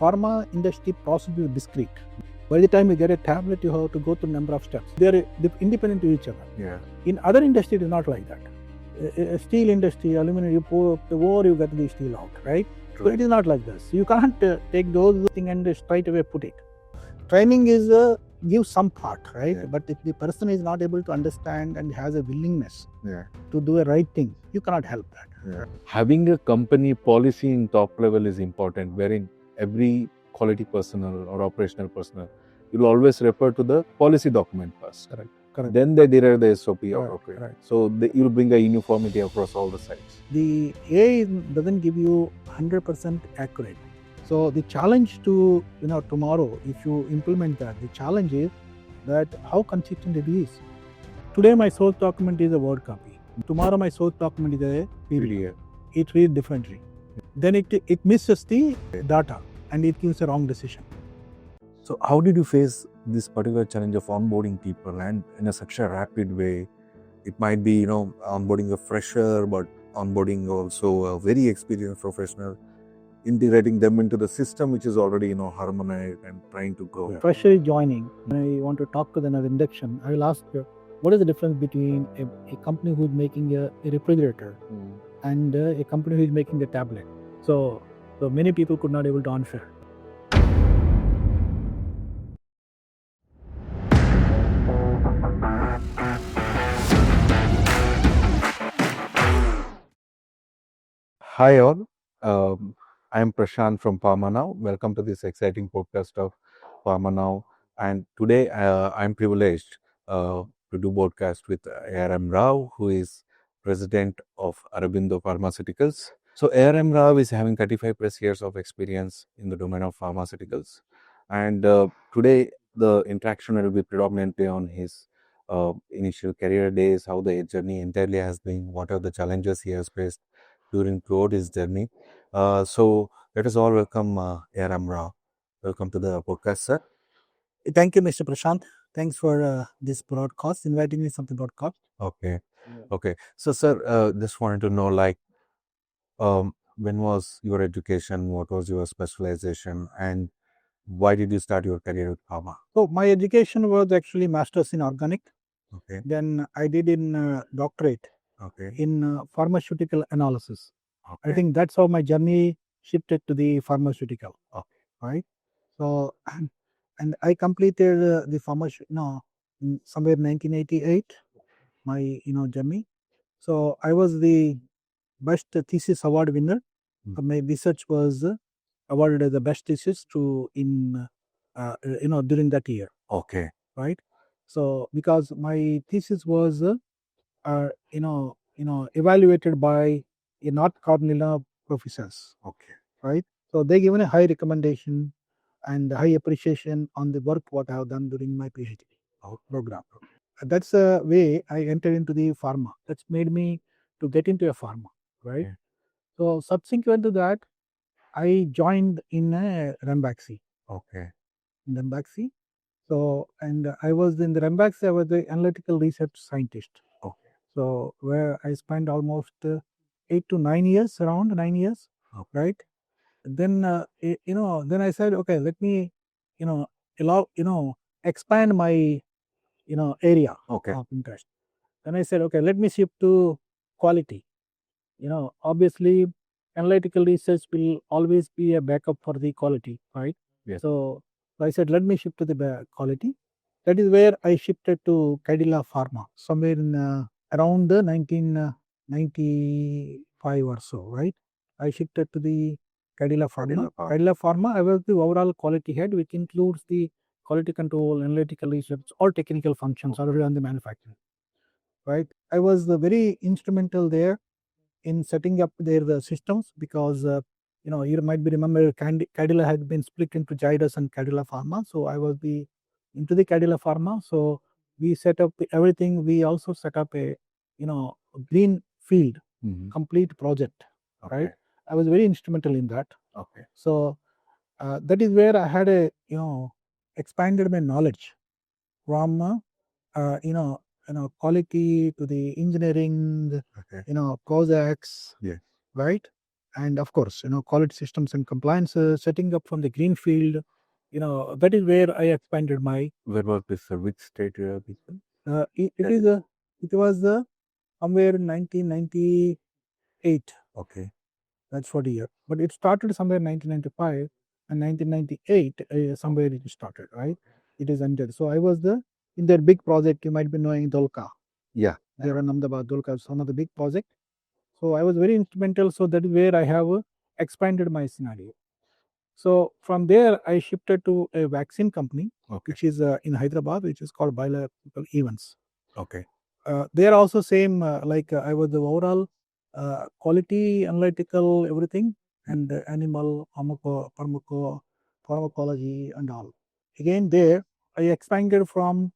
pharma industry process is discrete. By the time you get a tablet, you have to go through a number of steps. They are independent to each other. Yeah. In other industry, it is not like that. Steel industry, aluminum, you pour the ore, you get the steel out, right? True. So it is not like this. You can't take those things and straight away put it. Training is give some part, right? Yeah. But if the person is not able to understand and has a willingness Yeah. to do a right thing, you cannot help that. Yeah. Having a company policy in top level is important, wherein every quality personnel or operational personnel will always refer to the policy document first. Correct. Then they derive the SOP out Correct, of it. correct. So you will bring a uniformity across all the sites. The AI doesn't give you 100% accurate. So the challenge to tomorrow, if you implement that, the challenge is that how consistent it is. Today my source document is a word copy. Tomorrow my source document is a PDF. It reads differently. Then it misses the data and it gives a wrong decision. So how did you face this particular challenge of onboarding people and in such a rapid way? It might be, onboarding a fresher, but onboarding also a very experienced professional, integrating them into the system which is already, harmonized and trying to grow. Fresher is joining. When I want to talk to them as induction, I will ask you, what is the difference between a company who is making a refrigerator and a company who is making a tablet? So many people could not able to answer. Hi all, I am Prashant from Pharma Now. Welcome to this exciting podcast of Pharma Now. And today I am privileged to do podcast with A.R.M. Rao, who is president of Aurobindo Pharmaceuticals. So A.R.M. Rao is having 35 plus years of experience in the domain of pharmaceuticals. And today the interaction will be predominantly on his initial career days, how the journey entirely has been, what are the challenges he has faced throughout his journey. So let us all welcome A.R.M. Rao. Welcome to the podcast, sir. Thank you, Mr. Prashant. Thanks for this broadcast, inviting me to the broadcast. Okay. Okay. So, sir, just wanted to know, when was your education? What was your specialization? And why did you start your career with pharma? So, my education was actually master's in organic. Okay. Then I did in doctorate in pharmaceutical analysis. Okay. I think that's how my journey shifted to the pharmaceutical. Okay. Right. So, and I completed the pharmaceutical somewhere 1988. My journey. So I was the best thesis award winner. My research was awarded as the best thesis during that year. Okay. Right. So because my thesis was evaluated by a North Carolina professors. Okay. Right. So they given a high recommendation and high appreciation on the work what I have done during my PhD program. That's the way I entered into the pharma. That's made me to get into a pharma, right? Okay. So subsequent to that, I joined in Ranbaxy. Okay. In Ranbaxy. So, and I was in the Ranbaxy, I was the analytical research scientist. Okay. So, where I spent almost 8 to 9 years, around 9 years, right? Then, then I said, okay, let me, expand my, area of interest. Then I said, okay, let me shift to quality. Obviously, analytical research will always be a backup for the quality, right? Yes. So I said, let me shift to the quality. That is where I shifted to Cadila Pharma, somewhere in around the 1995 or so, right? I shifted to the Cadila Pharma. Cadila Pharma, I was the overall quality head, which includes the quality control, analytical research, all technical functions already on the manufacturing. Right, I was very instrumental there in setting up their systems because you might be remember Cadila had been split into Zydus and Cadila Pharma. So I was into the Cadila Pharma. So we set up everything. We also set up a green field complete project. Right, I was very instrumental in that. Okay. So that is where I had a expanded my knowledge from quality to the engineering, projects, right? and of course, quality systems and compliance, setting up from the greenfield. That is where I expanded my. Where was this? Which state you have been? It was somewhere in 1998. Okay. That's for the year. But it started somewhere in 1995 and 1998, somewhere it started, right? It is ended. So I was in their big project, you might be knowing Dolka. Yeah. There in Ahmedabad, Dolka is one of the big project. So I was very instrumental. So that is where I have expanded my scenario. So from there, I shifted to a vaccine company, which is in Hyderabad, which is called Biological Events. Okay. They are also same, I was the overall quality, analytical, everything, and animal pharmacology and all. Again, there I expanded from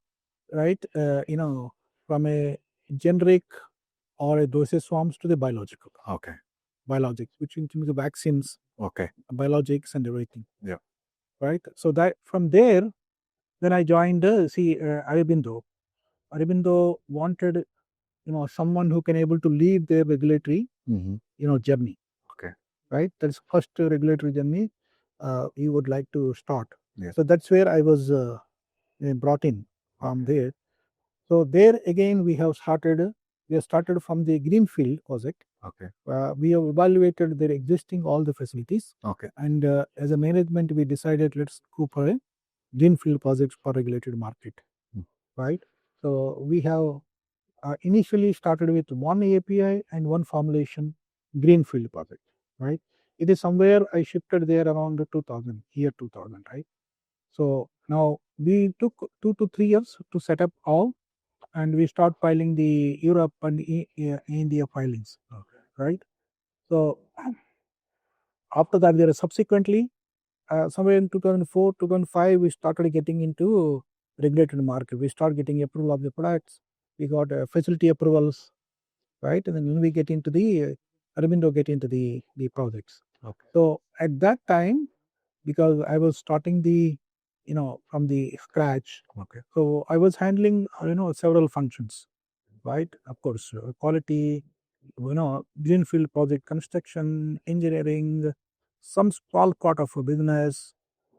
from a generic or a dosage forms to the biological. Okay. Biologics, which includes the vaccines. Okay. Biologics and everything. Yeah. Right. So that from there, then I joined Aurobindo. Aurobindo wanted someone who can able to lead their regulatory journey. Okay. Right. That's first regulatory journey you would like to start. Yes. So that's where I was brought in from there. So there again we have started from the greenfield project. Okay. We have evaluated their existing all the facilities. Okay. And as a management we decided let's go for a greenfield projects for regulated market. Right. So we have initially started with one API and one formulation greenfield project, right? It is somewhere I shifted there around 2000, year 2000, right? So now we took 2 to 3 years to set up all, and we start filing the Europe and India filings, right? So after that, there are subsequently somewhere in 2004, 2005, we started getting into regulated market. We start getting approval of the products. We got facility approvals, right? And then when we get into the Aurobindo get into the projects. Okay. So at that time, because I was starting from the scratch. Okay. So I was handling several functions, right? Of course, quality, greenfield project construction, engineering, some small part of a business,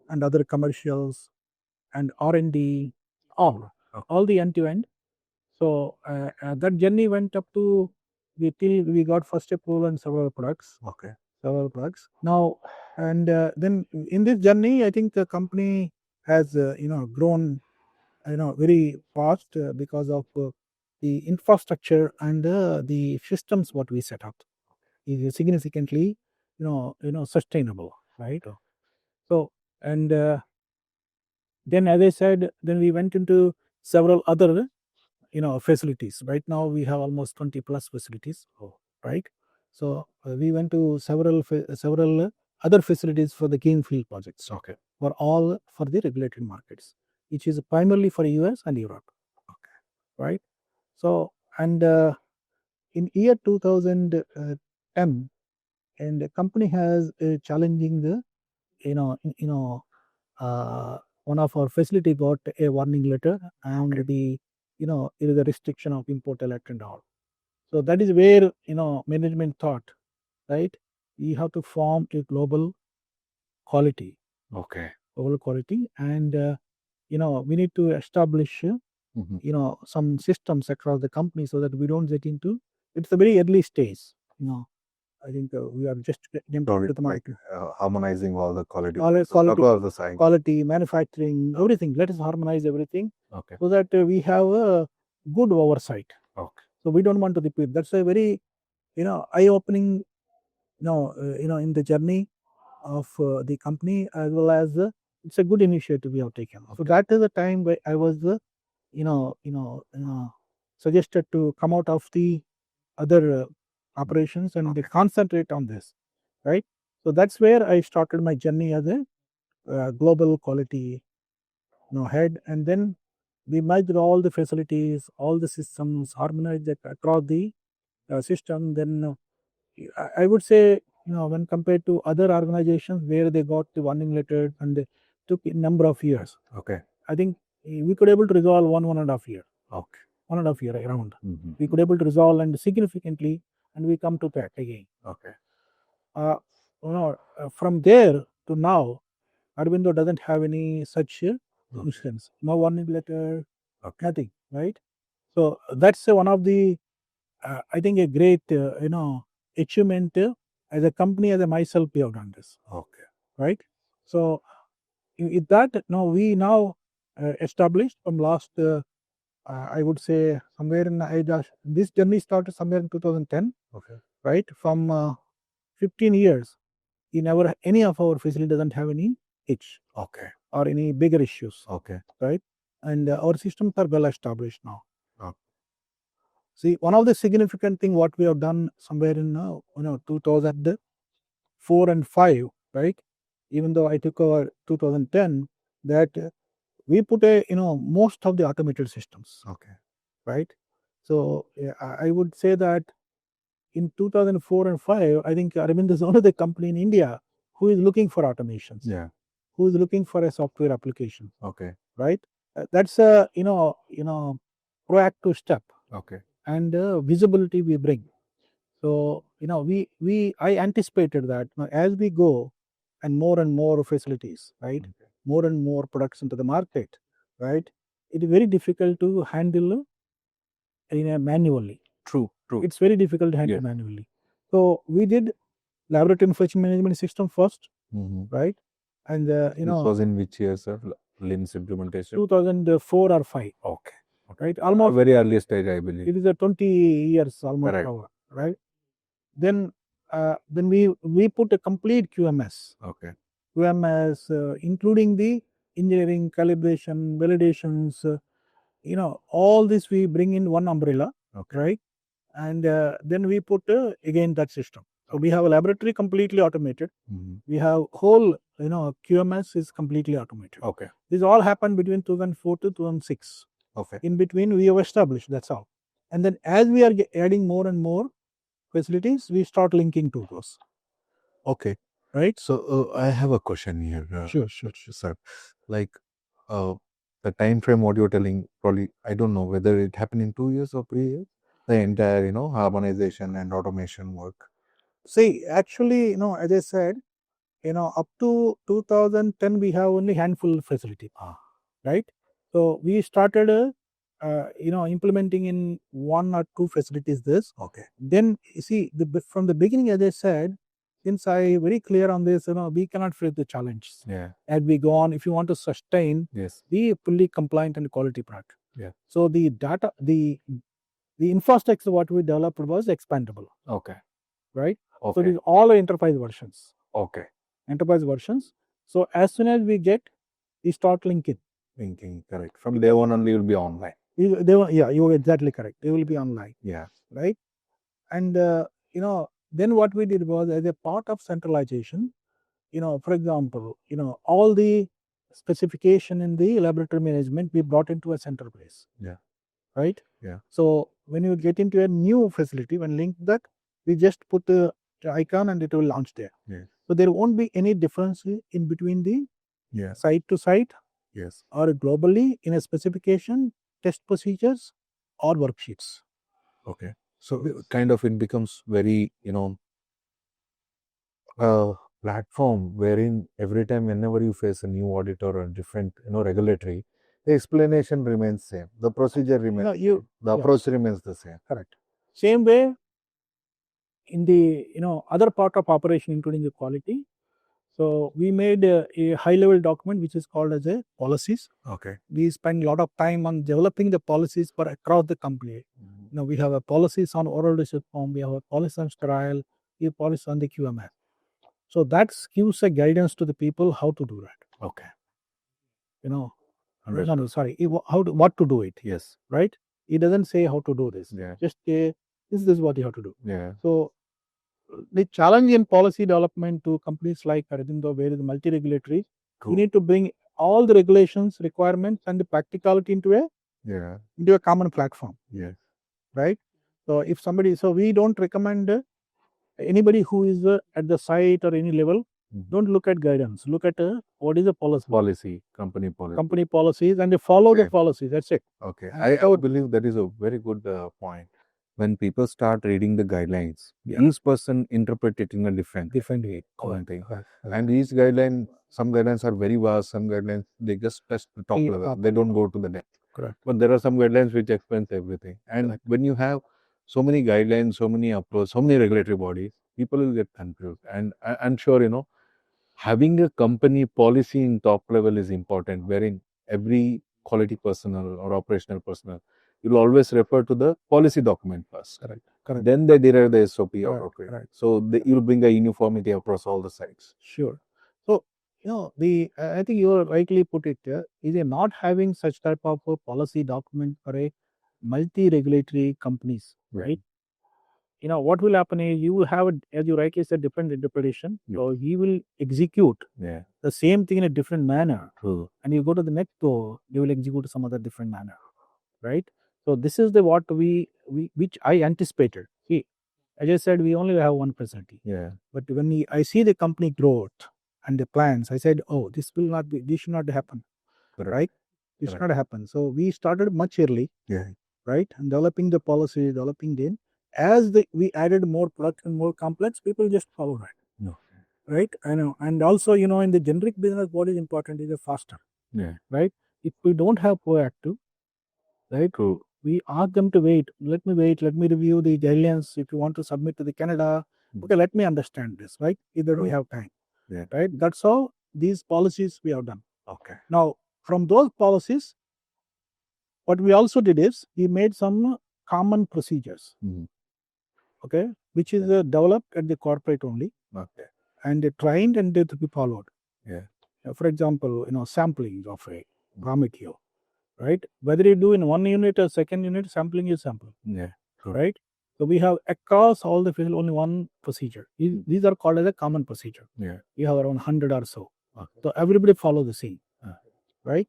and other commercials, and R&D, all the end to end. So that journey went up to till we got first approval on several products. Okay. Several products. Now, and then in this journey, I think the company has grown very fast because of the infrastructure and the systems what we set up is significantly sustainable, right? So and then as I said, then we went into several other facilities. Right now we have almost 20 plus facilities, right? So we went to several other facilities for the greenfield projects. Okay. For all for the regulated markets, which is primarily for US and Europe. Okay. Right. So and in year 2010, and the company has challenging the one of our facility got a warning letter, and the it is a restriction of import alert and all. So that is where management thought, right? We have to form a global quality. Okay. Global quality, and we need to establish some systems across the company so that we don't get into. It's a very early stage. I think we are just getting to the market. Harmonizing all the quality. Quality, manufacturing, everything. Let us harmonize everything. Okay. So that we have a good oversight. Okay. So we don't want to repeat. That's a very eye-opening in the journey of the company, as well as it's a good initiative we have taken. Okay. So that is the time where I was suggested to come out of the other operations and they concentrate on this, right? So that's where I started my journey as a global quality head, and then we merged all the facilities, all the systems, harmonized across the system. Then I would say when compared to other organizations where they got the warning letter and they took a number of years. Okay. I think we could able to resolve 1.5 year. Okay. 1.5 year around. We could able to resolve and significantly, and we come to that again. Okay. From there to now, Aurobindo doesn't have any such instance. No warning letter, nothing, right? So that's one of the, I think, a great, achievement as a company, as a myself, we have done this. Okay. Right? So with that, we now established from last, I would say, somewhere in this journey started somewhere in 2010. Okay. Right? From 15 years, any of our facility doesn't have any itch. Okay. Or any bigger issues. Okay. Right? And our systems are well established now. Okay. See, one of the significant thing what we have done somewhere in 2004 and 5, right? Even though I took over 2010, that we put most of the automated systems. Okay. Right? So I would say that in 2004 and 5, I think Aurobindo is one of the company in India who is looking for automations. Yeah. Who is looking for a software application. Okay. Right? That's a proactive step. Okay. And visibility we bring. So I anticipated that as we go and more facilities, right? Okay. More and more products into the market, right? It is very difficult to handle manually. True. It's very difficult to handle manually. So we did laboratory information management system first, right? And this was in which year, sir? LIMS implementation. 2004 or 5. Okay. Right? Almost very early stage, I believe. It is a 20 years almost over, right? Then we put a complete QMS. Okay. QMS, including the engineering, calibration, validations, all this we bring in one umbrella, right? And then we put again that system. So we have a laboratory completely automated. We have whole, QMS is completely automated. Okay. This all happened between 2004 to 2006. Okay. In between, we have established, that's all. And then as we are adding more and more facilities, we start linking to those. Okay. Right? So I have a question here. Sure, sir. Like the time frame what you're telling, probably I don't know whether it happened in 2 years or 3 years. The entire, harmonization and automation work. See, actually, as I said, up to 2010, we have only handful facility. Right? So we started, implementing in 1 or 2 facilities this. Okay. Then, you see, from the beginning, as I said, since I very clear on this, we cannot face the challenges. Yeah. As we go on, if you want to sustain, be fully compliant and quality product. Yeah. So the data, the infrastructure what we developed was expandable. Okay. Right? Okay. So these all are enterprise versions. Okay. Enterprise versions. So as soon as we get, we start linking. Linking, correct. From day one only, you will be online. You are exactly correct. They will be online. Yeah. Right? And then what we did was, as a part of centralization, for example, all the specification in the laboratory management we brought into a central place. Yeah. Right? Yeah. So when you get into a new facility, when link that, we just put the icon and it will launch there. Yes. So there won't be any difference in between the site to site. Yes. Or globally in a specification, test procedures or worksheets. Okay. So kind of it becomes very, platform wherein every time whenever you face a new audit or a different, regulatory, the explanation remains same. The procedure remains same. The approach remains the same. Correct. Same way in the, other part of operation, including the quality. So we made a high-level document which is called as a policies. Okay. We spend a lot of time on developing the policies for across the company. We have a policies on oral disease form, we have a policy on sterile, we have policy on the QMS. So that gives a guidance to the people how to do that. Okay. What to do it. Yes. Right? It doesn't say how to do this. Yeah. Just this is what you have to do. Yeah. So the challenge in policy development to companies like Aurobindo, where is multi-regulatory, you need to bring all the regulations, requirements, and the practicality into a common platform. Yes. Right? So if we don't recommend anybody who is at the site or any level, don't look at guidance. Look at what is the policy. Company policy. Company policies, and they follow the policies. That's it. Okay. I would believe that is a very good point. when people start reading the guidelines, each person interpret it in a different way. And these guidelines, some guidelines are very vast, some guidelines they just touch the top level, they don't go to the depth. Correct. But there are some guidelines which explains everything. And when you have so many guidelines, so many approaches, so many regulatory bodies, people will get confused. And I'm sure, you know, having a company policy in top level is important, wherein every quality personnel or operational personnel will always refer to the policy document first. Correct. Then they derive the SOP out Correct, of it. correct. So you'll bring a uniformity across all the sites. Sure. So, you know, I think you rightly put it, is a not having such type of a policy document for a multi-regulatory companies, right? You know, what will happen is you will have, as you rightly said, different interpretation. So he will execute the same thing in a different manner. True. And you go to the next door, you will execute some other different manner, right? So this is the what we which I anticipated. See, as I said, we only have one facility. But when I see the company growth and the plans, I said, oh, this will not be, this should not happen, right? This should not happen. So we started much early, right? And developing the policy, developing them. As we added more product and more complex, people just follow that. Right? I know. And also, you know, in the generic business, what is important is a faster. Right? If we don't have proactive, right? True. We ask them to wait, let me review the guidelines. If you want to submit to the Canada, okay, let me understand this, right? Either we have time. Right? That's how these policies we have done. Okay. Now, from those policies, what we also did is we made some common procedures, okay, which is developed at the corporate only, and trained and to be followed. For example, you know, sampling of a raw material, right? Whether you do in one unit or second unit, sampling is sample, right? So we have across all the field only one procedure. These are called as a common procedure. We have around 100 or so. So everybody follow the same, right?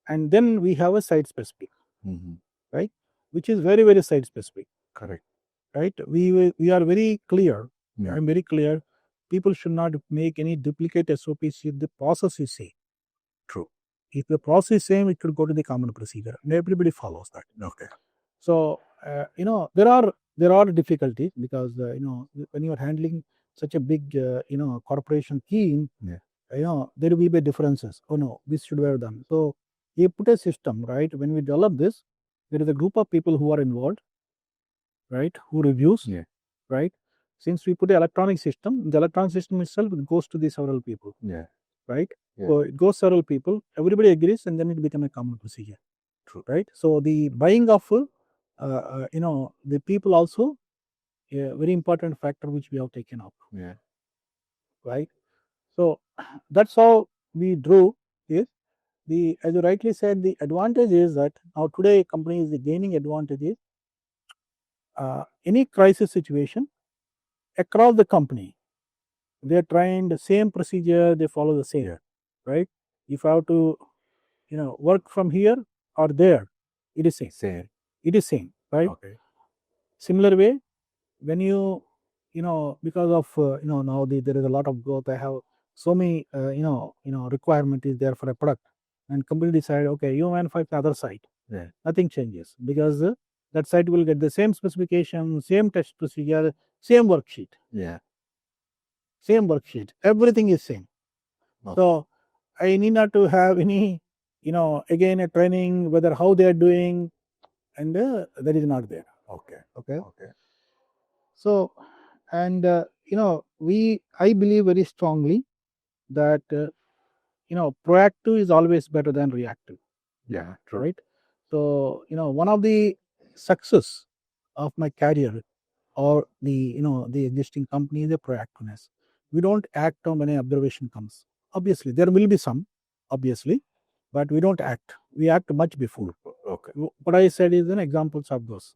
And then we have a site specific, right? Which is very, very site specific. Correct. Right? We are very clear. I'm very clear. People should not make any duplicate SOPs if the process is same. True. If the process is same, it should go to the common procedure, and everybody follows that. Okay. So you know, there are difficulties because you know, when you are handling such a big you know, corporation team, you know, there will be differences. Oh no, this should be done. So you put a system, right? When we develop this, there is a group of people who are involved, right? Who reviews, right? Since we put an electronic system, the electronic system itself goes to the several people, right? So it goes several people, everybody agrees, and then it becomes a common procedure. True. Right? So the buying of you know, the people also a very important factor which we have taken up. Right? So that's how we drew it. As you rightly said, the advantage is that now today company is gaining advantages. Any crisis situation across the company, they are trying the same procedure, they follow the same, right? If I have to, you know, work from here or there, it is same. It is same, right? Similar way, when you know, because of you know, now there is a lot of growth. I have so many you know requirement is there for a product, and company decide, okay, you manufacture the other site. Nothing changes because that site will get the same specification, same test procedure, same worksheet. Same worksheet. Everything is same. So I need not to have any, you know, again a training whether how they are doing, and that is not there. Okay. So, and you know, I believe very strongly that you know, proactive is always better than reactive. True. Right? So, you know, one of the success of my career or the, you know, the existing company is the proactiveness. We don't act on when an observation comes. Obviously, there will be some, obviously, but we don't act. We act much before. What I said is an examples of those.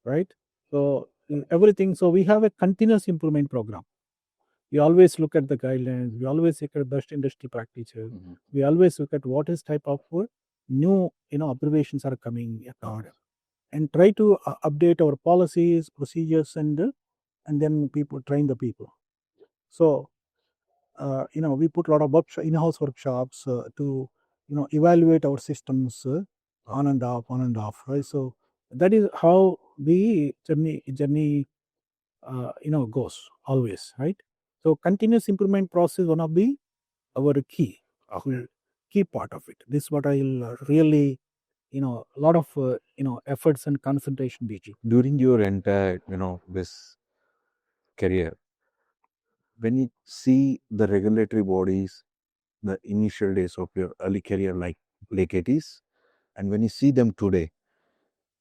Right? So everything. So we have a continuous improvement program. We always look at the guidelines. We always look at best industry practices. We always look at what is type of new, you know, observations are coming across, and try to update our policies, procedures, and then people train the people. So you know, we put a lot of in-house workshops to, you know, evaluate our systems on and off, right? So that is how the journey goes always, right? So continuous improvement process one of the our key part of it. This is what I'll really a lot of efforts and concentration, BG. During your entire this career, when you see the regulatory bodies, the initial days of your early career, like late 80s, and when you see them today,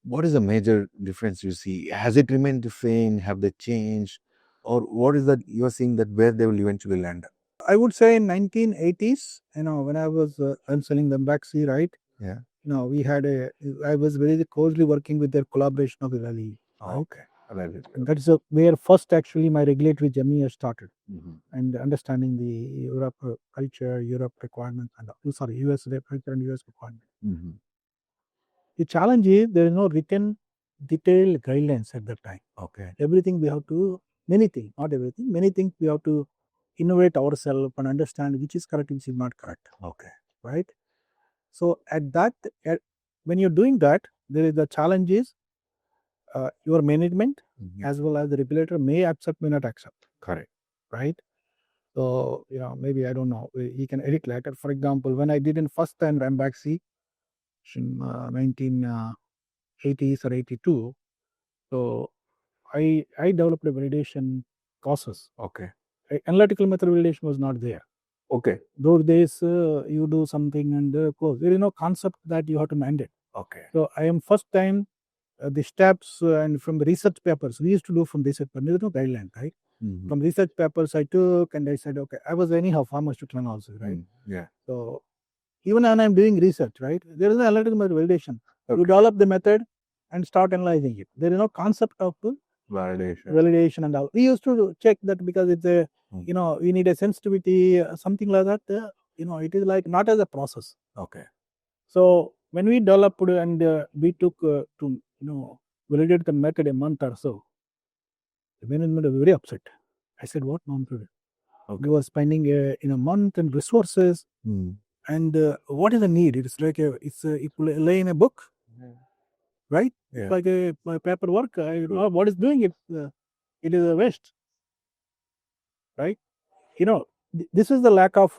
what is the major difference you see? Has it remained the same? Have they changed? Or what is that you are seeing that where they will eventually land? I would say in 1980s, when I was selling the Baxi, right? Yeah. I was very closely working with their collaboration of the Valley. Right? Okay. And that is where first actually my regulatory journey has started. And understanding the Europe culture, Europe requirements, and US culture and US requirements. The challenge is there is no written detailed guidelines at that time. Okay. Everything we have to, many things, not everything, many things we have to innovate ourselves and understand which is correct, which is not correct. Okay. Right? So when you're doing that, there is the challenge is your management as well as the regulator may accept, may not accept. Correct. Right? So, maybe I don't know. He can edit later. For example, when I did in first time Rambaxi in 1980s or 82, so I developed a validation process. Okay. Analytical method validation was not there. Okay. Those days, you do something and close. There is no concept that you have to mandate. Okay. So I am first time the steps and from the research papers we used to do from research, but there is no guideline, right? From research papers I took and I said, okay, I was anyhow pharmaceutical also, right? Yeah. So even when I'm doing research, right, there is an analytical method validation. Okay. You develop the method and start analyzing it. There is no concept of validation and all. We used to check that because it's a, we need a sensitivity, something like that. It is like not as a process. Okay. So when we developed and we took to validate the method a month or so, the management was very upset. I said, what nonsense? Okay. We were spending in a month and resources. And what is the need? It's like it's lay in a book, right? Yeah. It's like a paperwork. What is doing it? It is a waste, right? This is the lack of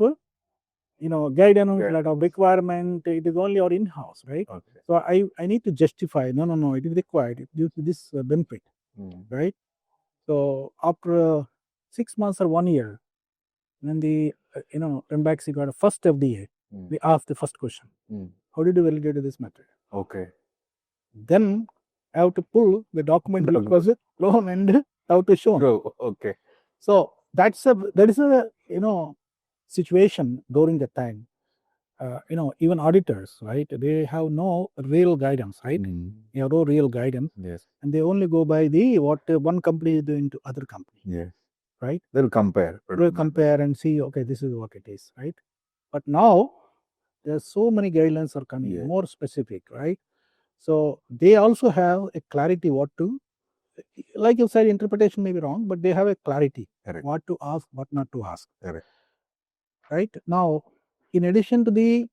guidance, lack of requirement. It is only our in-house, right? Okay. So I need to justify. No. It is required due to this benefit, right? So after 6 months or 1 year, when the Rembaxi got a first FDA, we asked the first question: how did you validate this method? Okay. Then I have to pull the document which was clone and how to show. Okay. So that is a situation during the time. Even auditors, right? They have no real guidance, right? They have no real guidance. Yes. And they only go by what one company is doing to other company. Yes. Right? They'll compare. They'll compare and see, okay, this is what it is, right? But now there's so many guidelines are coming, more specific, right? So they also have a clarity what to, like you said, interpretation may be wrong, but they have a clarity. Correct. What to ask, what not to ask. Correct. Right? Now, in addition to that,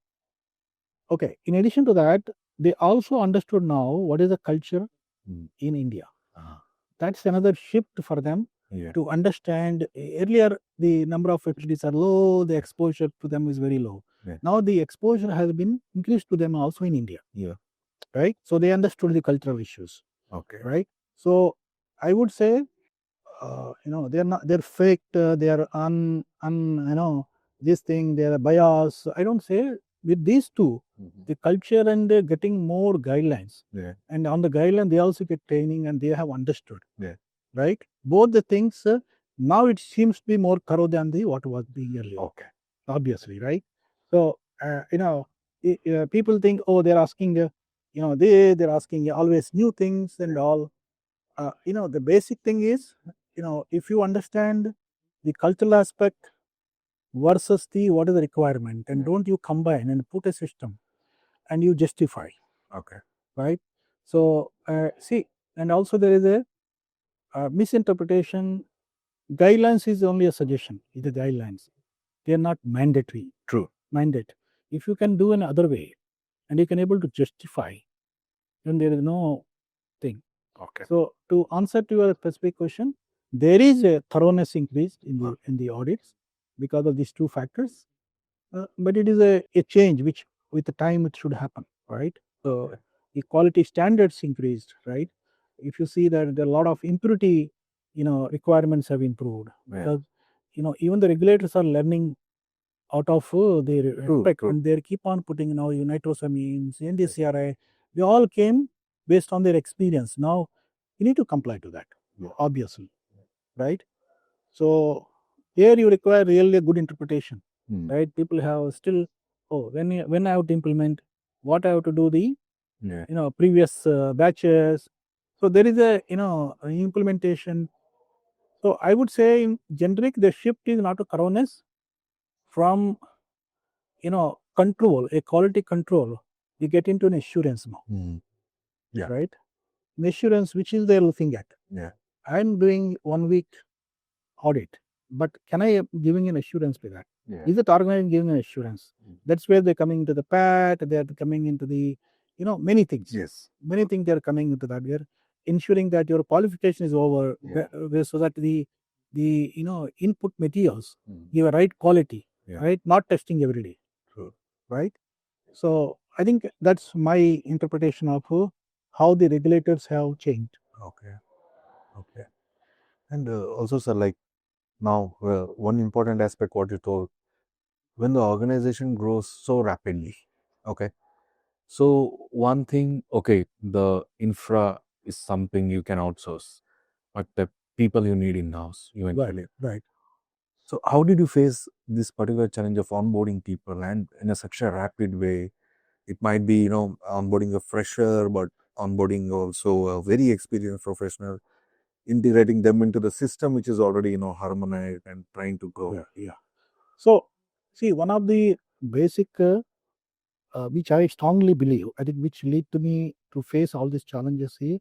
they also understood now what is the culture in India. That's another shift for them to understand. Earlier, the number of facilities are low, the exposure to them is very low. Yeah. Now, the exposure has been increased to them also in India. Yeah. Right? So, they understood the cultural issues. Okay. Right? So, I would say, they're faked, they are this thing, they are biased. I don't say with these two, the culture and getting more guidelines. Yeah. And on the guideline, they also get training and they have understood. Yeah. Right? Both the things, now it seems to be more thorough than what was being earlier. Okay. Obviously, right? So, people think, oh, they're asking, they're asking always new things and all. The basic thing is, if you understand the cultural aspect versus what is the requirement, and don't you combine and put a system and you justify. Okay. Right? So, see, and also there is a misinterpretation. Guidelines is only a suggestion, it's the guidelines. They are not mandatory. True. Mandate. If you can do another way and you can able to justify, then there is no thing. Okay. So to answer to your specific question, there is a thoroughness increased in the audits because of these two factors, but it is a change which with the time it should happen, right? So the quality standards increased, right? If you see that there are a lot of impurity, requirements have improved because even the regulators are learning out of their respect, and they keep on putting nitrosamines, NDCRI, they all came based on their experience. Now you need to comply to that, obviously, right? So here you require really a good interpretation, right? People have still, when I have to implement, what I have to do the previous batches. So there is a implementation. So I would say in generic the shift is not a thoroughness from control, a quality control, you get into an assurance now. Right? An assurance, which is they're looking at. I'm doing 1 week audit, but can I giving an assurance to that? Is it organization giving an assurance? That's where they're coming into the PAT, they're coming into the, many things. Many things they're coming into that. We're ensuring that your qualification is over, so that the input materials give a right quality, right? Not testing every day. Right? So I think that's my interpretation of how the regulators have changed. Okay. And also, sir, like now, one important aspect what you told, when the organization grows so rapidly, okay. So one thing, okay, the infra is something you can outsource, but the people you need in-house eventually. Right. So how did you face this particular challenge of onboarding people and in a such a rapid way? It might be, onboarding a fresher, but onboarding also a very experienced professional, integrating them into the system which is already, harmonized and trying to grow. Yeah. So see, one of the basic which I strongly believe, I think, which lead to me to face all these challenges is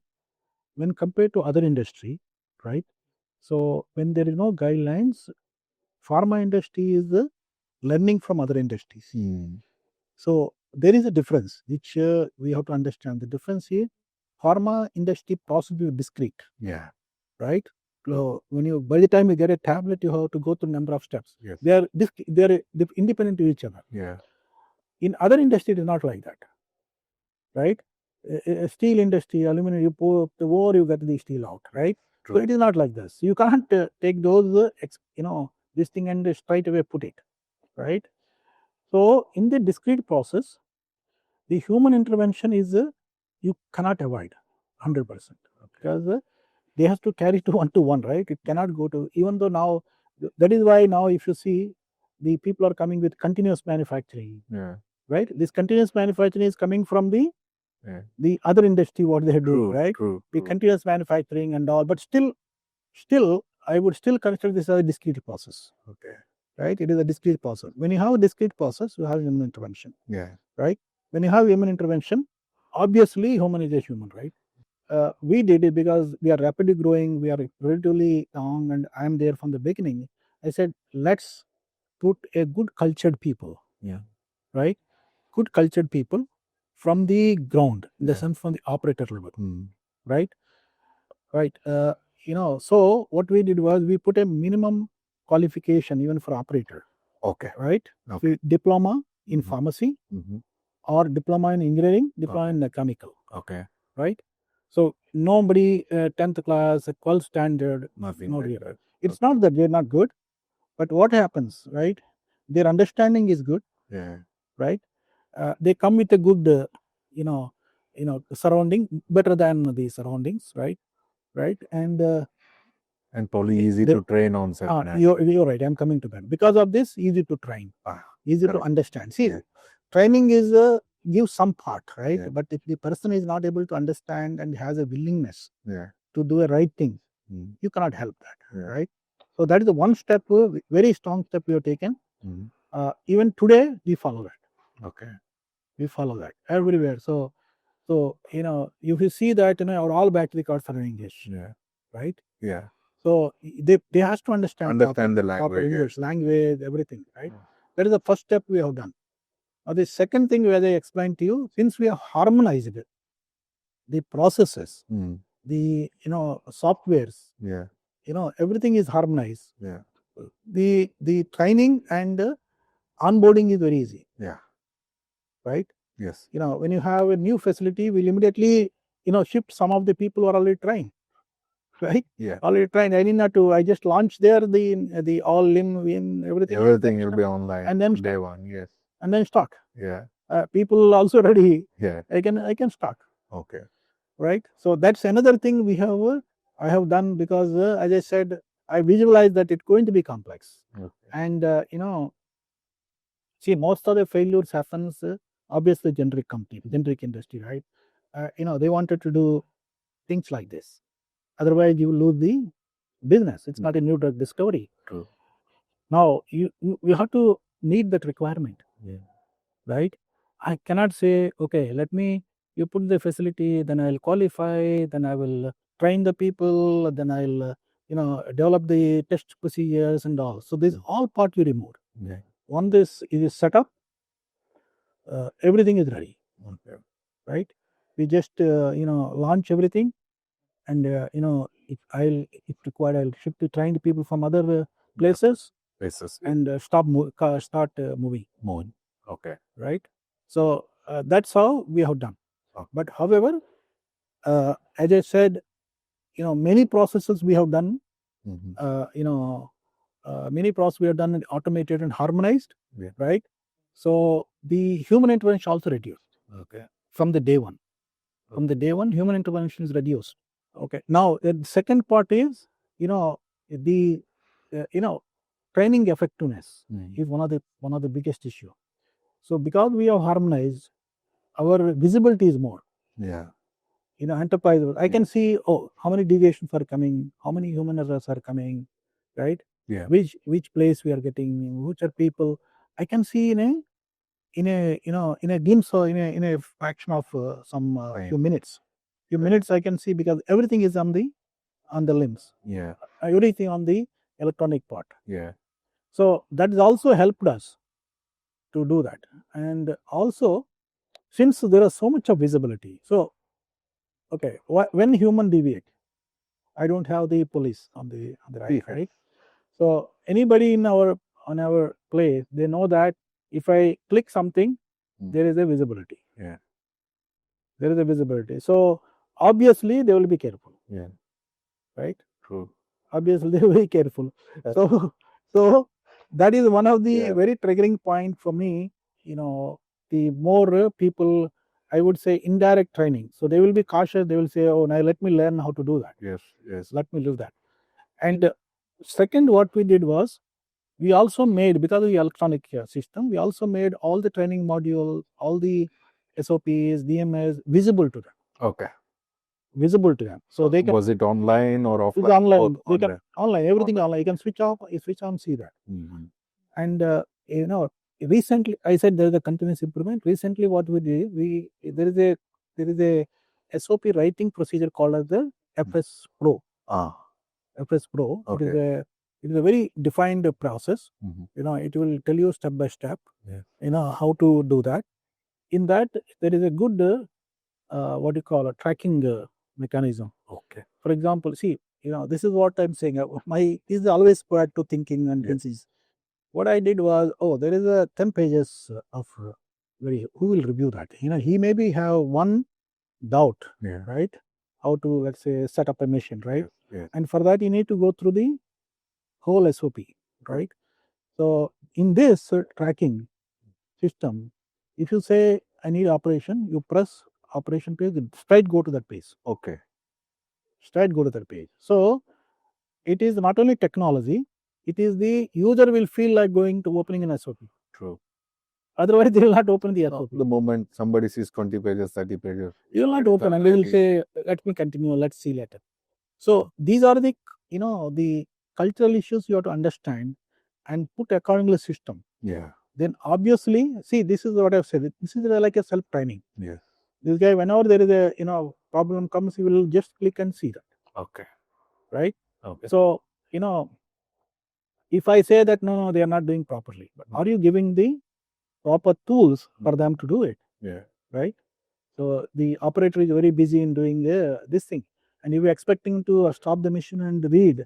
when compared to other industry, right? So when there is no guidelines, pharma industry is learning from other industries. So there is a difference which we have to understand. The difference is pharma industry possibly discrete. Right. So when by the time you get a tablet, you have to go through a number of steps. They are independent to each other. In other industry, it is not like that. Right. A steel industry, aluminum, you pour the ore, you get the steel out. Right. So it is not like this. You can't take those, this thing and straight away put it. Right. So in the discrete process, the human intervention is you cannot avoid 100%, because they have to carry to one, right? It cannot go to, even though now, that is why now if you see, the people are coming with continuous manufacturing, right? This continuous manufacturing is coming from the other industry, what they do, right? The continuous manufacturing and all, but still I would still consider this as a discrete process. Right? It is a discrete process. When you have a discrete process, you have human intervention. Right? When you have human intervention, obviously human is a human, right? We did it because we are rapidly growing, we are relatively young, and I am there from the beginning. I said, let's put a good cultured people, right? Good cultured people from the ground, in the sense from the operator level, right? Right. So what we did was we put a minimum qualification even for operator. Right. So diploma in pharmacy, or diploma in engineering, diploma in chemical. Right. So nobody 10th class, 12th standard. Nothing No like real. that. It's not that they're not good, but what happens, right? Their understanding is good, right? They come with a good, surrounding, better than the surroundings, right? And probably easy to train on you're right. I'm coming to that. Because of this, easy to train, easy to understand. See, training is give some part, right? But if the person is not able to understand and has a willingness to do a right thing, you cannot help that, right? So that is the one step, very strong step we have taken. Even today, we follow that. We follow that everywhere. So if you see that, our all batch records are in English, right? So they has to understand the proper language. English, language, everything, right? That is the first step we have done. Now the second thing, where I explained to you, since we have harmonized the processes, the softwares, Yeah. everything is harmonized. Yeah. The training and onboarding is very easy. Yeah. Right. Yes. When you have a new facility, we'll immediately shift some of the people who are already trained. Right. Yeah. Already trained. I need not to. I just launch there the all limb in everything. Everything will be online. And then day one. Yes. And then start. Yeah. People also ready. Yeah. I can start. Okay. Right. So that's another thing I have done, because as I said, I visualized that it's going to be complex. Okay. And see, most of the failures happens obviously generic company, generic industry, right? They wanted to do things like this. Otherwise, you lose the business. It's not a new drug discovery. True. Now you have to meet that requirement. Yeah. Right. I cannot say, okay, you put the facility, then I'll qualify, then I will train the people, then I'll develop the test procedures and all. So this all part you remove. Yeah. Once this is set up, everything is ready. Okay. Right. We just launch everything, and if required, I'll shift to train the people from other places and start moving. Okay. Right. So that's how we have done. Okay. But however, as I said, many processes we have done. Many processes we have done automated and harmonized. Yeah. Right. So the human intervention also reduced. Okay. From the day one. From the day one, human intervention is reduced. Okay. Now the second part is the training effectiveness is one of the biggest issue. So because we have harmonized, our visibility is more. Yeah. Enterprise, I can see, how many deviations are coming, how many human errors are coming, right? Yeah. Which place we are getting, which are people. I can see in a glimpse, or in a fraction of some few minutes. I can see, because everything is on the limbs. Yeah. Everything on the electronic part. Yeah. So that has also helped us to do that. And also, since there is so much of visibility, so okay, when human deviate, I don't have the police on the right. So anybody on our place, they know that if I click something, there is a visibility. Yeah. There is a visibility. So obviously they will be careful. Yeah. Right. True. Obviously they will be careful. So that is one of the very triggering point for me. The more people, I would say, indirect training. So they will be cautious. They will say, oh, now let me learn how to do that. Yes. Yes. Let me do that. And second, what we did was, we also made, because of the electronic system, we also made all the training module, all the SOPs, DMS visible to them. Okay. Visible to them. So they can. Was it online or offline? It's online. They can online. Everything online. You can switch off. You switch on, see that. And recently I said there is a continuous improvement. Recently, what we did, there is a SOP writing procedure called as the FS Pro. FS Pro. Okay. It is a very defined process. It will tell you step by step. How to do that. In that, there is a good what you call a tracking mechanism. Okay. For example, see, this is what I'm saying. This is always proactive thinking and tendencies. What I did was, there is a 10 pages of who will review that. He maybe have one doubt, right? How to, let's say, set up a machine, right? Yes. And for that, you need to go through the whole SOP, right? So in this tracking system, if you say I need operation, you press operation page, straight go to that page. Okay. Straight go to that page. So it is not only technology, it is the user will feel like going to opening an SOP. True. Otherwise, they will not open the SOP. The moment somebody sees 20 pages, 30 pages, you will not open, and they will say, let me continue, let's see later. So these are the the cultural issues you have to understand and put accordingly system. Yeah. Then obviously, see, this is what I've said. This is like a self training. Yes. This guy, whenever there is a problem comes, he will just click and see that. Okay. Right. Okay. So if I say that no, they are not doing properly, but are you giving the proper tools for them to do it? Yeah. Right. So the operator is very busy in doing this thing, and if you're expecting to stop the machine and read,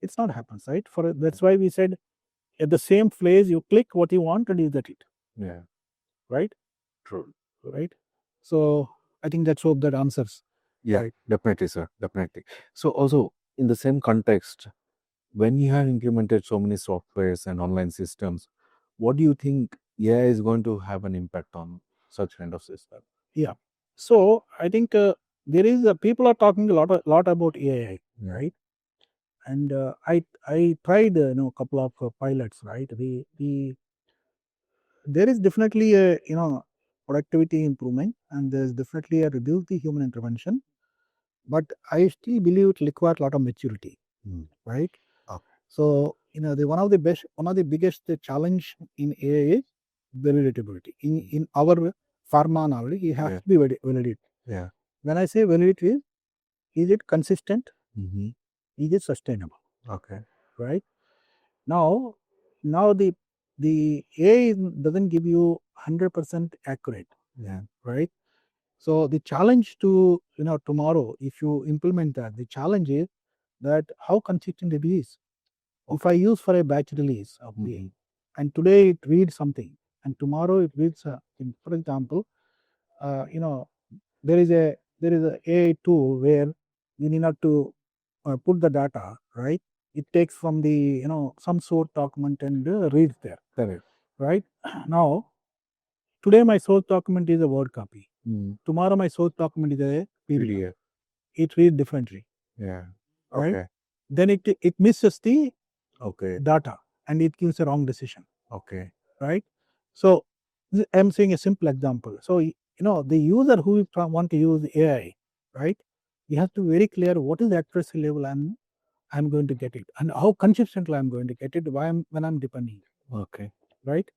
it's not happens, right? That's why we said at the same place you click what you want and you get it. Yeah. Right. True. Right. So I think that's hope that answers. Yeah, right. Definitely, sir. Definitely. So also in the same context, when you have implemented so many softwares and online systems, what do you think AI is going to have an impact on such kind of system? Yeah. So I think there is people are talking a lot about AI, right? And I tried a couple of pilots, right? There is definitely a productivity improvement, and there is definitely a reduce the human intervention, but I still believe it requires a lot of maturity, right? Okay. So one of the biggest challenge in AI is validatability. In our pharma knowledge, it has to be validated. Yeah. When I say validated, is it consistent? Mm-hmm. Is it sustainable? Okay. Right. Now the AI doesn't give you 100% accurate. Yeah. Right. So the challenge to tomorrow, if you implement that, the challenge is that how consistent it is. If I use for a batch release of the, and today it reads something, and tomorrow it reads, for example, there is a AI tool where you need not to put the data, right? It takes from the some source document and reads there. Correct. Right. Now, today my source document is a Word copy. Tomorrow my source document is a PDF. It reads differently. Yeah. Right. Okay. Then it misses the Okay. data and it gives a wrong decision. Okay. Right. So I'm saying a simple example. So the user who want to use AI, right? He has to be very clear what is the accuracy level I'm going to get it, and how consistently I'm going to get it when I'm depending. Okay. Right.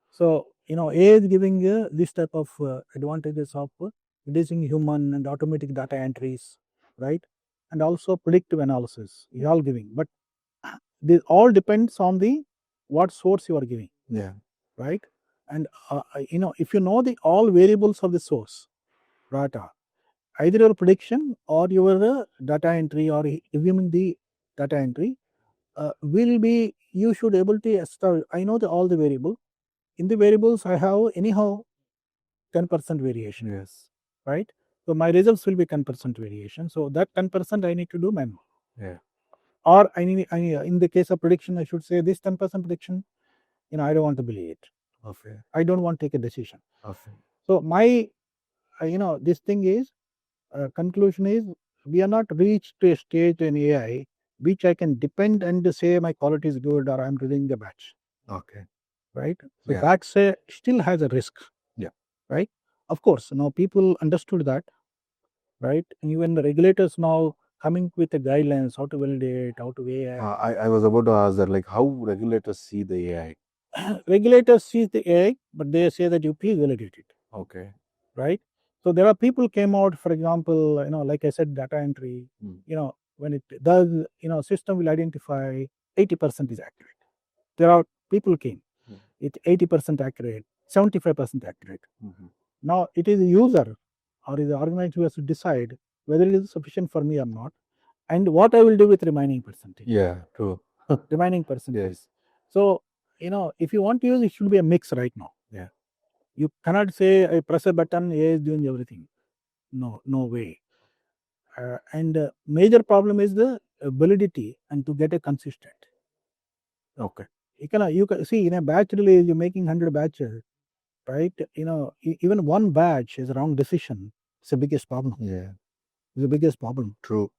So AI is giving this type of advantages of reducing human and automatic data entries, right? And also predictive analysis. Is all giving, but this all depends on the what source you are giving. Yeah. Right. And if you know the all variables of the source data, either your prediction or your data entry or assuming the data entry will be, you should able to establish. I know all the variable. In the variables I have anyhow 10% variation. Yes. Right. So my results will be 10% variation. So that 10% I need to do manual. Yeah. Or I need in the case of prediction, I should say this 10% prediction, I don't want to believe it. Okay. I don't want to take a decision. Okay. So my this thing is conclusion is we are not reached to a stage in AI which I can depend and say my quality is good or I'm doing the batch. Okay. Right. So Yeah. that still has a risk. Yeah. Right. Of course, now people understood that. Right. And even the regulators now coming with the guidelines how to validate, how to AI. I was about to ask that, like, how regulators see the AI. Regulators see the AI, but they say that you please validate it. Okay. Right. So there are people came out, for example, like I said, data entry. When it does, system will identify 80% is accurate. There are people came, it's 80% accurate, 75% accurate. Now it is the user or is the organization who has to decide whether it is sufficient for me or not, and what I will do with remaining percentage. Yeah, true. Remaining percentage. Yes. So if you want to use, it should be a mix right now. Yeah. You cannot say I press a button, AI is doing everything. No way. And major problem is the validity and to get a consistent. Okay. You can see in a batch release you're making 100 batches, right? Even one batch is a wrong decision. It's the biggest problem. Yeah. It's the biggest problem. True.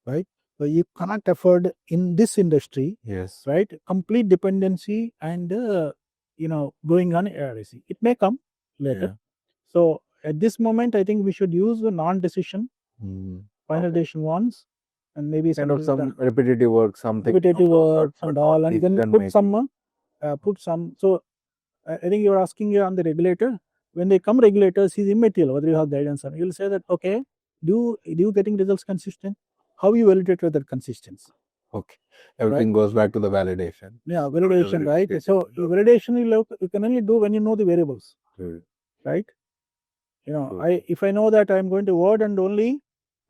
Right. So you cannot afford in this industry. Yes. Right. Complete dependency and going on ARC. It may come later. Yeah. So at this moment, I think we should use the non-decision final decision ones, and maybe kind of some repetitive work, something repetitive works and all, and then put some. So I think you're asking on the regulator. When they come, regulators is immaterial whether you have guidance or you'll say that okay, do you getting results consistent? How you validate whether consistency? Okay, everything goes back to the validation. Yeah, validation, right? So validation you can only do when you know the variables, right? If I know that I'm going to word and only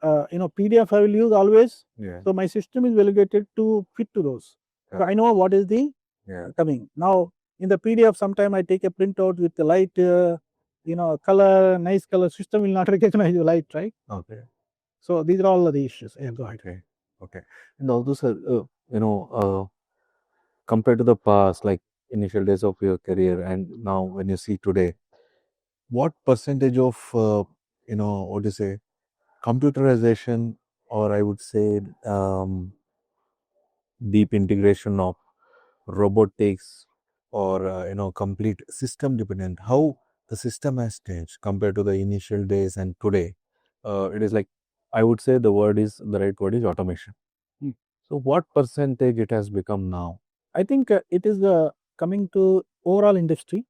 PDF I will use always. Yeah. So my system is validated to fit to those. So I know what is the coming. Now in the PDF, sometime I take a printout with the light, color, nice color. System will not recognize the light, right? Okay. So these are all the issues. Yeah, go ahead. Okay. Okay. And also, sir, compared to the past, like initial days of your career, and now when you see today, what percentage of what do you say, computerization, or I would say deep integration of robotics, or complete system dependent, how the system has changed compared to the initial days and today? It is like, I would say the right word is automation. So what percentage it has become now? I think it is coming to overall industry.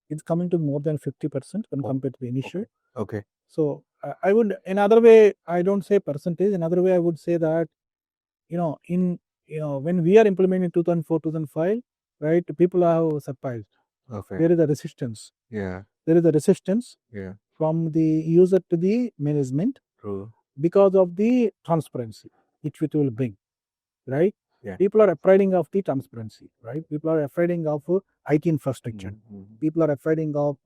It's coming to more than 50% when compared to the initial. Okay. So I would, another way, I don't say percentage. Another way, I would say that when we are implementing 2004, 2005, right? People are surprised. Okay. There is a resistance. Yeah. There is a resistance. Yeah. From the user to the management. True. Because of the transparency which it will bring, right? Yeah. People are afraid of the transparency, right? People are afraid of IT infrastructure. People are afraid of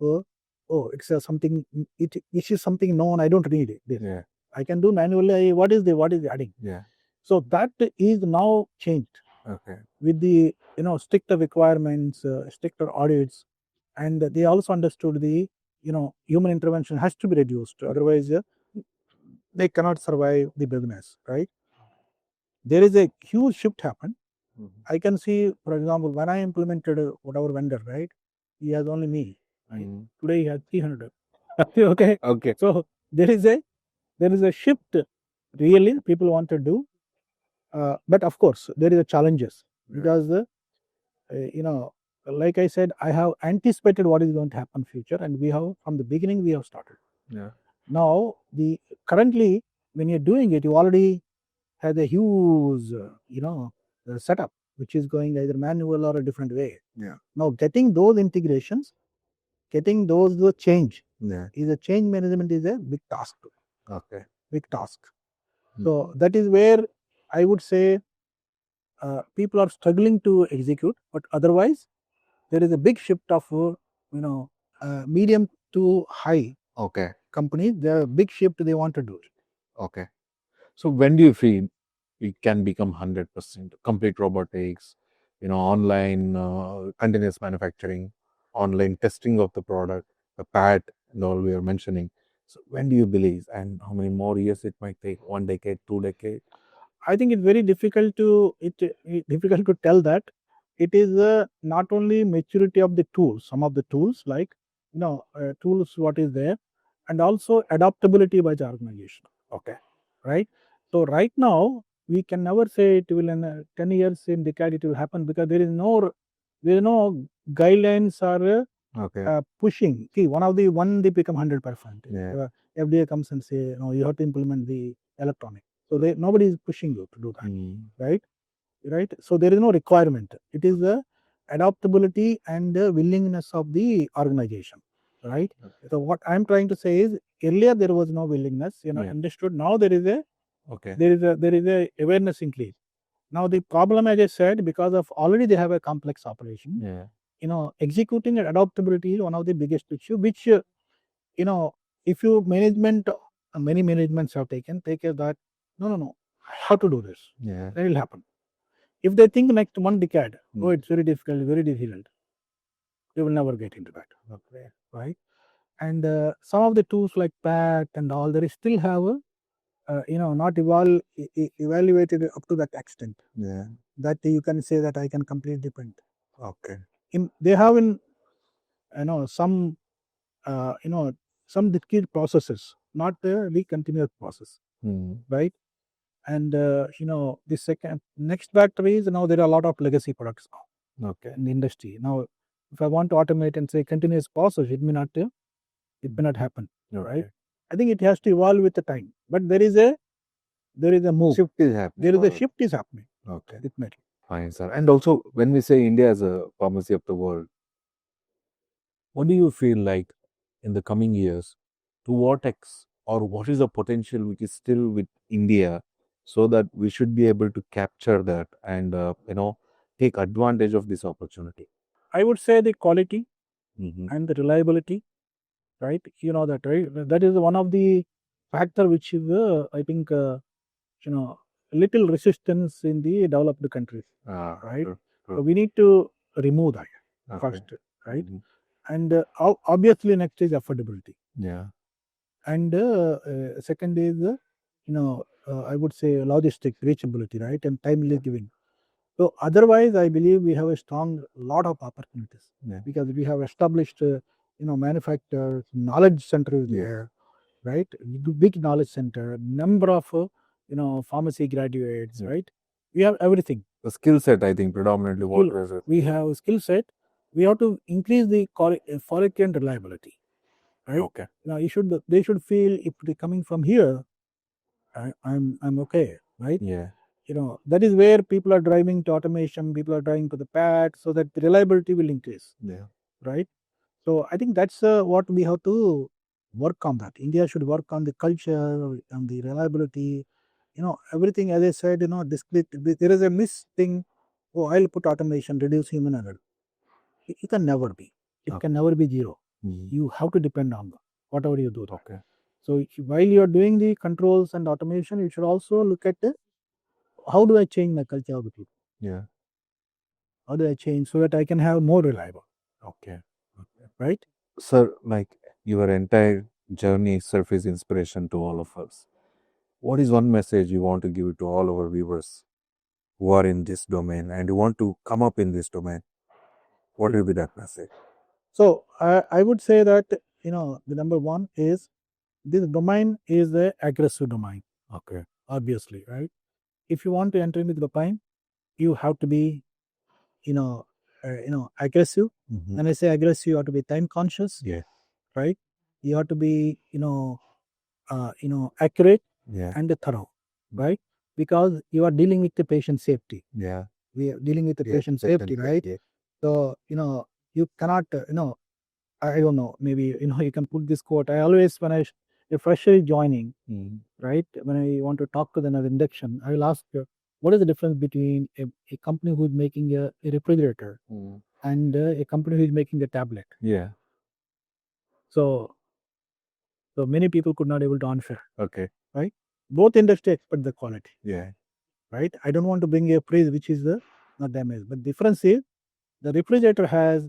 it's something. It is something known. I don't need it. This. Yeah. I can do manually. What is adding? Yeah. So that is now changed. Okay. With the stricter requirements, stricter audits, and they also understood the human intervention has to be reduced. Otherwise, they cannot survive the business, right? There is a huge shift happen. I can see, for example, when I implemented whatever vendor, right? He has only me. Right? Today he has 300. Okay. Okay. So there is a shift. Really, people want to do, but of course there is a challenges because like I said, I have anticipated what is going to happen future, and we have from the beginning we have started. Yeah. Now currently when you're doing it, you already has a huge, setup which is going either manual or a different way. Yeah. Now, getting those integrations, getting those change, is a change management is a big task. Okay. Big task. So that is where I would say people are struggling to execute, but otherwise there is a big shift of medium to high. Okay. Companies, there are big shift they want to do it. Okay. So when do you feel we can become 100% complete robotics, online continuous manufacturing, online testing of the product, the PAT and all we are mentioning? So when do you believe, and how many more years it might take? 1 decade, 2 decades? I think it's very difficult to tell that. It is not only maturity of the tools, some of the tools like tools what is there, and also adaptability by the organization. Okay, right. So right now we can never say it will in 10 years, in decade it will happen, because there is no guidelines are pushing. See, one they become 100%. Yeah. FDA comes and say no, you have to implement the electronic. So nobody is pushing you to do that, right? So there is no requirement. It is the adaptability and the willingness of the organization, right? Okay. So what I'm trying to say is, earlier there was no willingness, understood. Now there is a awareness increase. Now the problem, as I said, because of already they have a complex operation. Executing and adaptability is one of the biggest issue, which if you many managements have taken that no, how to do this. That will happen. If they think next 1 decade, it's very difficult, they will never get into that. Okay, right? And some of the tools like PAT and all, there is still have not evaluated up to that extent. That you can say that I can completely depend. Okay. They have some some discrete processes, not the continuous process, right? And the next factor is, now there are a lot of legacy products now. Okay, in the industry now. If I want to automate and say continuous process, it may not happen. Right? I think it has to evolve with the time, but there is a move. Shift is happening. There is a shift is happening. Okay. Definitely. Fine, sir. And also, when we say India as a pharmacy of the world, what do you feel like in the coming years? To what or what is the potential which is still with India, so that we should be able to capture that and take advantage of this opportunity? I would say the quality Mm-hmm. and the reliability, right? You know that, right? That is one of the factor which is, I think, little resistance in the developed countries, right? True, So true. we need to remove that Okay. first, right? Mhm. And obviously next is affordability, Yeah. and second is I would say logistics, reachability, right, and timely giving. So otherwise, I believe we have a strong lot of opportunities Yeah. because we have established manufacturers, knowledge center is Yes. there, right? Big knowledge center, number of pharmacy graduates, Yeah. right? We have everything. The skill set, I think, predominantly what Skill. is it? We have skill set. We have to increase the quality and reliability, right? Okay. Now they should feel if they're coming from here, I'm okay, right? Yeah. That is where people are driving to automation, people are driving to the pad, so that the reliability will increase, Yeah. right? So I think that's what we have to work on. That India should work on the culture and the reliability. Everything, as I said, there is a miss thing. Oh, I'll put automation, reduce human error. It can never be. It Okay. can never be zero. Mhm. You have to depend on whatever you do. That. Okay. So while you are doing the controls and automation, you should also look at how do I change my culture of the people. Yeah. How do I change so that I can have more reliable, Okay. Okay. right? Sir, like your entire journey itself is inspiration to all of us. What is one message you want to give to all our viewers who are in this domain and who want to come up in this domain? What will be that message? So I would say that the number one is this domain is the aggressive domain. Okay. Obviously, right? If you want to enter into the domain, you have to be aggressive. Mhm. When I say aggressive, you have to be time conscious, Yeah. right? You have to be accurate Yeah. and thorough, right? Because you are dealing with the patient safety. Yeah. We are dealing with the Yeah. patient safety, right? Yeah. So you cannot I don't know, maybe you can put this quote. I always, when a fresher is joining, Mhm. right, when I want to talk to them as induction, I will ask what is the difference between a company who is making a refrigerator Mhm. and a company who is making the tablet. Yeah. So many people could not able to answer, Okay. right? Both industry expect the quality, Yeah. right? I don't want to bring a phrase which is not damaged, but difference is the refrigerator has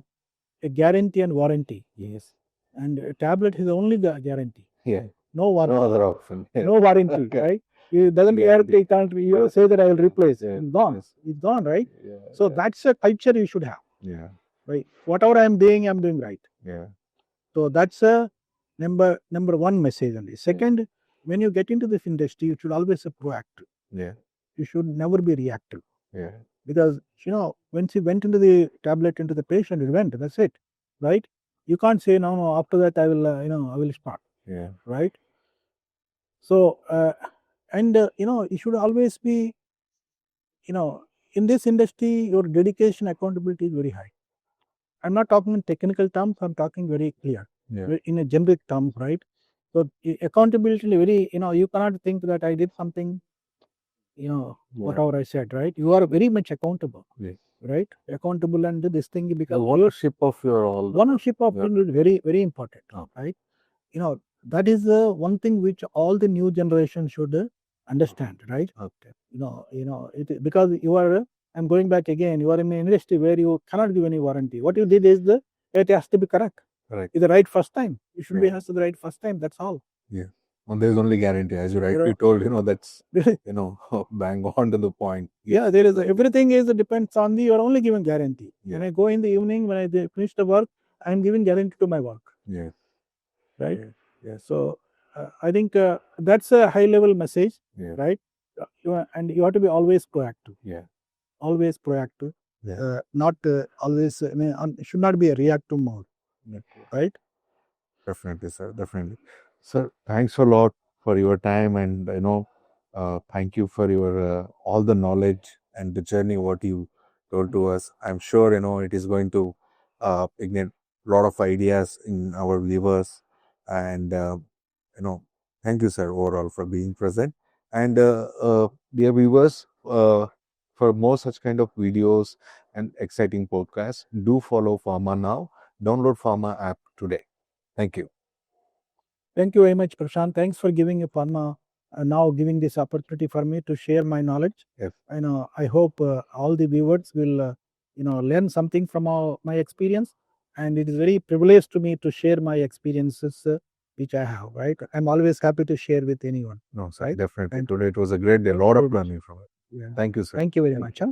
a guarantee and warranty, Yes. and a tablet is only the guarantee. Yeah. No warranty. No other option. Yeah. No warranty, Okay. right? It doesn't Guarantee. guarantee, can't be, you say that I will replace. Yeah. It's gone. Yes. It's gone, right? Yeah. So Yeah. that's a culture you should have, Yeah. right? Whatever I'm doing right. Yeah. So that's a number one message only. Second, when you get into this industry, you should always be proactive. Yeah. You should never be reactive. Yeah. Because when she went into the tablet into the patient, it went. That's it, right? You can't say no. After that, I will I will start. Yeah. Right. So and you should always be in this industry, your dedication, accountability is very high. I'm not talking in technical terms. I'm talking very clear, Yeah. in a generic terms, right? So accountability very you cannot think that I did something whatever I said, right? You are very much accountable. Yes. Right? Accountable and this thing The because ownership of your all. ownership of Yeah. is very, very important, Oh. right? That is one thing which all the new generation should understand, right? Okay. Because you are, I'm going back again, you are in an industry where you cannot give any warranty. What you did is it has to be correct. Correct. It's the right first time. It should be Yeah. has to be right first time. That's all. Yeah. And there's only guarantee, as you rightly told. That's bang on to the point. Yeah, there is everything is depends on you are only given guarantee. Yeah. When I go in the evening, when I finish the work, I'm giving guarantee to my work. Yes. Right. Yeah. Yes. So I think that's a high level message, Yeah. right? And you have to be always proactive. Yeah. Always proactive. Yeah. Not always. I mean, it should not be a reactive mode, right? Definitely, sir. Definitely, sir. Thanks a lot for your time, and thank you for your all the knowledge and the journey what you told to us. I'm sure it is going to ignite a lot of ideas in our viewers, and Thank you, sir, overall for being present. And dear viewers, for more such kind of videos and exciting podcasts, do follow Pharma Now. Download Pharma app today. Thank you. Thank you very much, Prashant. Thanks for giving a Pharma now giving this opportunity for me to share my knowledge. Yes. I hope all the viewers will learn something from my experience, and it is very privileged to me to share my experiences which I have. Right, I'm always happy to share with anyone. No, sir, right? definitely. And Today it was a great day. A lot of learning from it. yeah. Thank you, sir. Thank you very much. Huh?